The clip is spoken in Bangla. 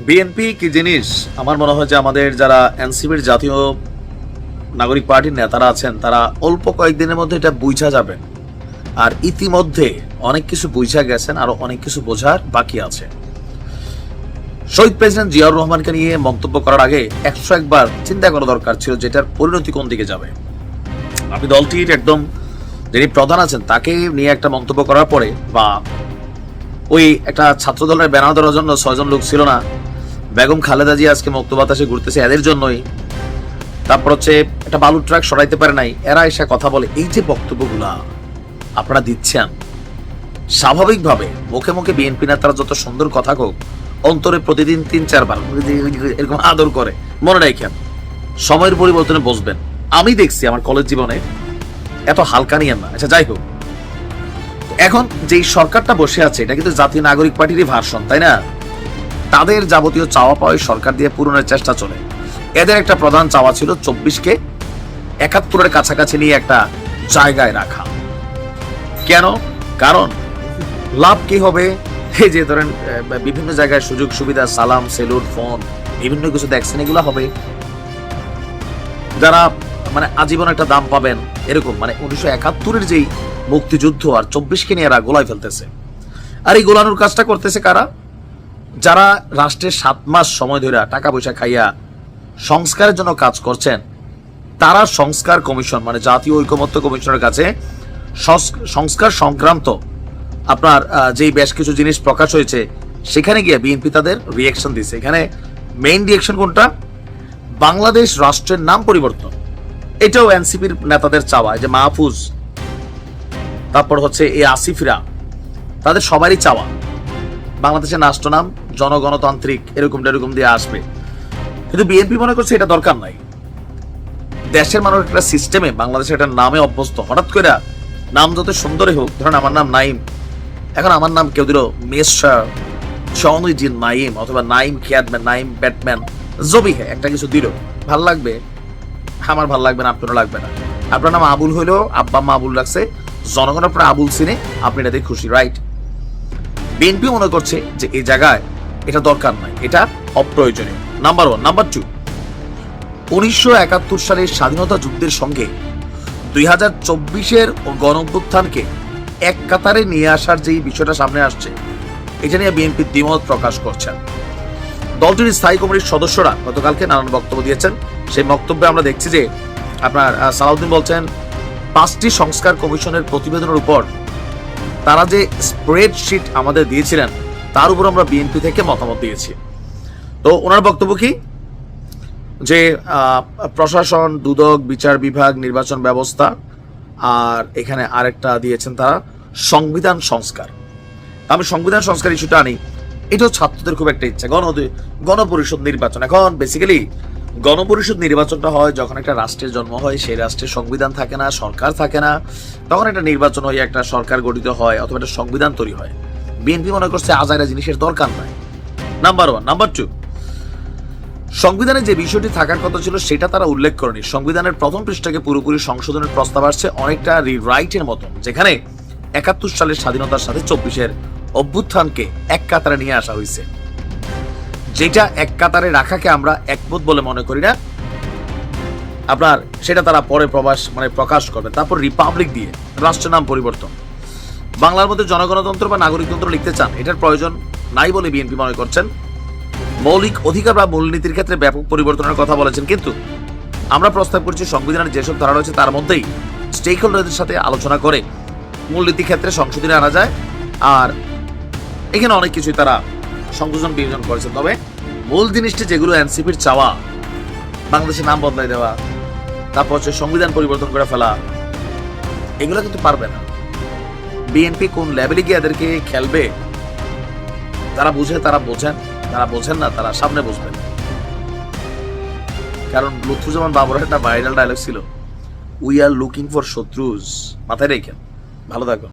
বিএনপি কি জিনিস আমার মনে হয় যে আমাদের যারা এনসিপির জাতীয় নাগরিক পার্টির নেতারা আছেন তারা অল্প কয়েকদিনের মধ্যে এটা বুঝা যাবে। আর ইতিমধ্যে অনেক কিছু বুঝা গেছেন, আরো অনেক কিছু বোঝার বাকি আছে। শহীদ প্রেসিডেন্ট জিয়াউর রহমানকে নিয়ে মন্তব্য করার আগে 101 বার চিন্তা করা দরকার ছিল যেটার পরিণতি কোন দিকে যাবে। আপনি দলটির একদম যিনি প্রধান আছেন তাকে নিয়ে একটা মন্তব্য করার পরে, বা ওই একটা ছাত্র দলের ব্যানার ধরার জন্য 6 জন লোক ছিল না, বেগম খালেদা জিয়া আজকে মুক্ত বাতাসে ঘুরতেছে এদের জন্যই, তারপর হচ্ছে একটা বালুর ট্রাক সরাইতে পারে নাই, এরা এসে কথা বলে। এই যে বক্তব্যগুলা আপনারা দিচ্ছেন, স্বাভাবিকভাবে মুখে মুখে বিএনপি নেতারা যত সুন্দর কথা হোক, অন্তরে প্রতিদিন 3-4 বার এরকম আদর করে। মনে রাখেন, সময়ের পরিবর্তনে বসবেন। আমি দেখছি আমার কলেজ জীবনে এত হালকা নিয়েন না। আচ্ছা, যাই হোক, এখন যেই সরকারটা বসে আছে এটা কিন্তু জাতীয় নাগরিক পার্টিরই ভার্সন, তাই না? তাদের যাবতীয় চাওয়া পাওয়া সরকার দিয়ে পূরণের চেষ্টা চলে। এদের একটা প্রধান চাওয়া ছিল 24কে 71-এর কাছাকাছি নিয়ে একটা জায়গায় রাখা। কেন? কারণ লাভ কি হবে? এই যে ধরেন বিভিন্ন জায়গায় সুযোগ সুবিধা, সালাম, সেলুট, ফোন, বিভিন্ন কিছু দেখছেন, এগুলো হবে। যারা মানে আজীবন একটা দাম পাবেন এরকম, মানে 1971-এর যেই মুক্তিযুদ্ধ আর 24কে নিয়ে এরা গোলায় ফেলতেছে। আর এই গোলানোর কাজটা করতেছে কারা? যারা রাষ্ট্রের 7 মাস সময় ধরে টাকা পয়সা খাইয়া সংস্কারের জন্য কাজ করছেন, তারা সংস্কার কমিশন মানে জাতীয় ঐকমত্য কমিশনের কাছে সংস্কার সংক্রান্ত আপনার যেই বেশ কিছু জিনিস প্রকাশ হয়েছে সেখানে গিয়ে বিএনপি তাদের রিয়াকশন দিচ্ছে। এখানে মেইন রিয়াকশন কোনটা? বাংলাদেশ রাষ্ট্রের নাম পরিবর্তন। এটাও এনসিপির নেতাদের চাওয়া, যে মাহফুজ, তারপর হচ্ছে এই আসিফরা, তাদের সবারই চাওয়া বাংলাদেশের রাষ্ট্র নাম জনগণতান্ত্রিক এরকম দিয়ে আসবে। কিন্তু বিএনপি মনে করছে এটা দরকার নাই। দেশের মানুষ একটা সিস্টেমে বাংলাদেশের একটা নামে অভ্যস্ত। হঠাৎ করে নাম যত সুন্দরই হোক, ধরেন আমার নাম নাইম, এখন আমার নাম কেউ দিল মেসার জনউদ্দিন নাইম অথবা নাইম ক্যাটম্যান, নাইম ব্যাটম্যান, জবি হ্যাঁ একটা কিছু দিল, ভাল লাগবে? আমার ভাল লাগবে না, আপনারও লাগবে না। আপনার নাম আবুল হইলেও আব্বা আম্মা আবুল রাখছে, জনগণ আপনার আবুল চিনে, আপনি এটাতে খুশি, রাইট? বিএনপি মনে করছে যে এই জায়গায় এটা দরকার নাই, এটা অপ্রয়োজনীয়। নাম্বার 1। নাম্বার 2, 1971 সালের স্বাধীনতা যুদ্ধের সঙ্গে 2024-এর গণঅভ্যুত্থানকে এক কাতারে নিয়ে আসার যে বিষয়টা সামনে আসছে, এটা নিয়ে বিএনপি দ্বিমত প্রকাশ করছেন। দলটির স্থায়ী কমিটির সদস্যরা গতকালকে নানান বক্তব্য দিয়েছেন। সেই বক্তব্যে আমরা দেখছি যে আপনার সালাউদ্দিন বলছেন 5টি সংস্কার কমিশনের প্রতিবেদনের উপর তারা যে স্প্রেডশিট আমাদের দিয়েছিলেন তার উপর আমরা বিএনপি থেকে মতামত দিয়েছি। তো ওনার বক্তব্য কি? যে প্রশাসন, দুদক, বিচার বিভাগ, নির্বাচন ব্যবস্থা, আর এখানে আরেকটা দিয়েছেন তারা সংবিধান সংস্কার। আমি সংবিধান সংস্কার ইস্যুটা আনি, এটাও ছাত্রদের খুব একটা ইচ্ছা। গণপরিষদ নির্বাচন, এখন বেসিক্যালি গণপরিষদ নির্বাচনটা হয় যখন একটা রাষ্ট্রের জন্ম হয়, সেই রাষ্ট্রের সংবিধান থাকে না, সরকার থাকে না, তখন একটা নির্বাচন হয়ে একটা সরকার গঠিত হয় অথবা একটা সংবিধান তৈরি হয়। বিএনপি মনে করছে আজাইরা জিনিসের দরকার নাই। নাম্বার 1। নাম্বার 2, সংবিধানে যে বিষয়টি থাকার কথা ছিল সেটা তারা উল্লেখ করেনি। সংবিধানের প্রথম পৃষ্ঠাকে পুরোপুরি সংশোধনের প্রস্তাব আসছে, অনেকটা রিরাইটের মতন, যেখানে 71 সালের স্বাধীনতার সাথে 24-এর অভ্যুত্থানকে এক কাতারে নিয়ে আসা হয়েছে। যেটা এক কাতারে রাখাকে আমরা একমত বলে মনে করি না, আপনার সেটা তারা পরে প্রকাশ করবে। তারপর রিপাবলিক দিয়ে রাষ্ট্রের নাম পরিবর্তন। বাংলার মধ্যে জনগণতন্ত্র বা নাগরিকতন্ত্র লিখতে চান, এটার প্রয়োজন নাই বলে বিএনপি মনে করছেন। মৌলিক অধিকার বা মূলনীতির ক্ষেত্রে ব্যাপক পরিবর্তনের কথা বলেছেন, কিন্তু আমরা প্রস্তাব করছি সংবিধানের যেসব ধারা রয়েছে তার মধ্যেই স্টেক হোল্ডারদের সাথে আলোচনা করে মূলনীতি ক্ষেত্রে সংশোধনী আনা যায়। আর এখানে অনেক কিছুই তারা সংযোজন বিয়োজন করেছেন। তবে মূল জিনিসটি যেগুলো এনসিপির চাওয়া, বাংলাদেশের নাম বদলাই দেওয়া, তারপর হচ্ছে সংবিধান পরিবর্তন করে ফেলা, এগুলো কিন্তু পারবে না। বিএনপি কোন লেভেলে গিয়ে এদেরকে খেলবে তারা বুঝে, তারা বোঝেন, তারা বোঝেন না, তারা সামনে বসবেন। কারণ লুৎফুজ্জামান বাবরের একটা ভাইরাল ডায়লগ ছিল, উই আর লুকিং ফর শত্রুজ। মাথায় রেখেন। ভালো থাকুন।